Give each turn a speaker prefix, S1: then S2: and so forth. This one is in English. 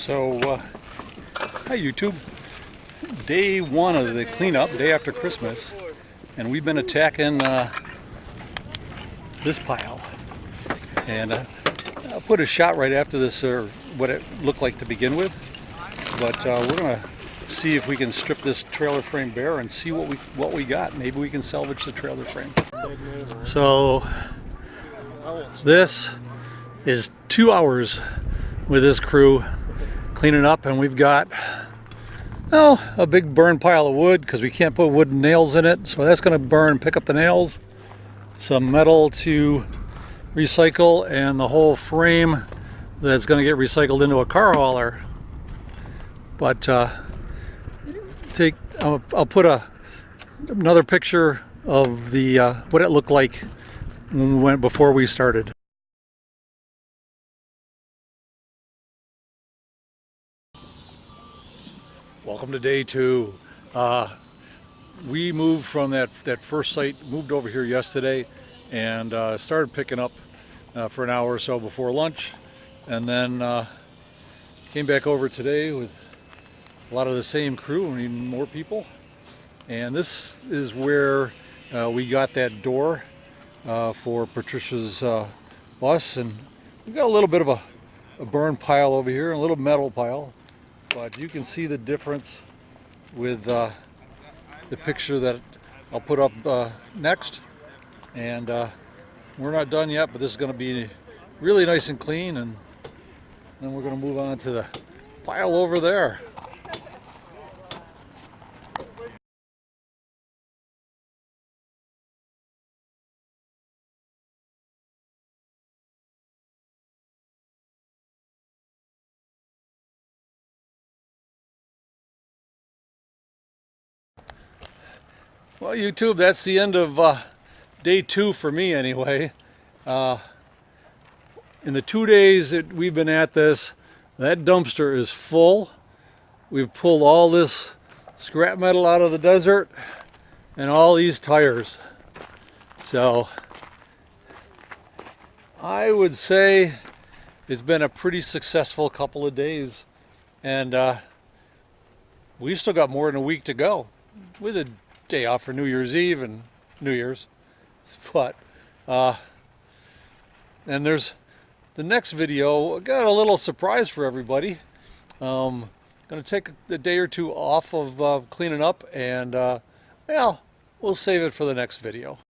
S1: So, hi YouTube. Day one of the cleanup, day after Christmas, and we've been attacking this pile. And I'll put a shot right after this, or what it looked like to begin with. But we're gonna see if we can strip this trailer frame bare and see what we got. Maybe we can salvage the trailer frame. So this is 2 hours with this crew cleaning up, and we've got a big burn pile of wood because we can't put wooden nails in it, so that's going to burn, pick up the nails, some metal to recycle, and the whole frame that's going to get recycled into a car hauler. But I'll put another picture of the what it looked like before we started. Welcome to day two. We moved from that first site, moved over here yesterday, and started picking up for an hour or so before lunch, and then came back over today with a lot of the same crew and even more people. And this is where we got that door for Patricia's bus, and we've got a little bit of a burn pile over here, and a little metal pile. But you can see the difference with the picture that I'll put up next. And we're not done yet, but this is going to be really nice and clean, and then we're going to move on to the pile over there. Well, YouTube, that's the end of day two for me anyway. In the 2 days that we've been at this, that dumpster is full. We've pulled all this scrap metal out of the desert and all these tires. So I would say it's been a pretty successful couple of days, and we've still got more than a week to go with a day off for New Year's Eve and New Year's. But and there's the next video. I got a little surprise for everybody. Gonna take a day or two off of cleaning up, and well, we'll save it for the next video.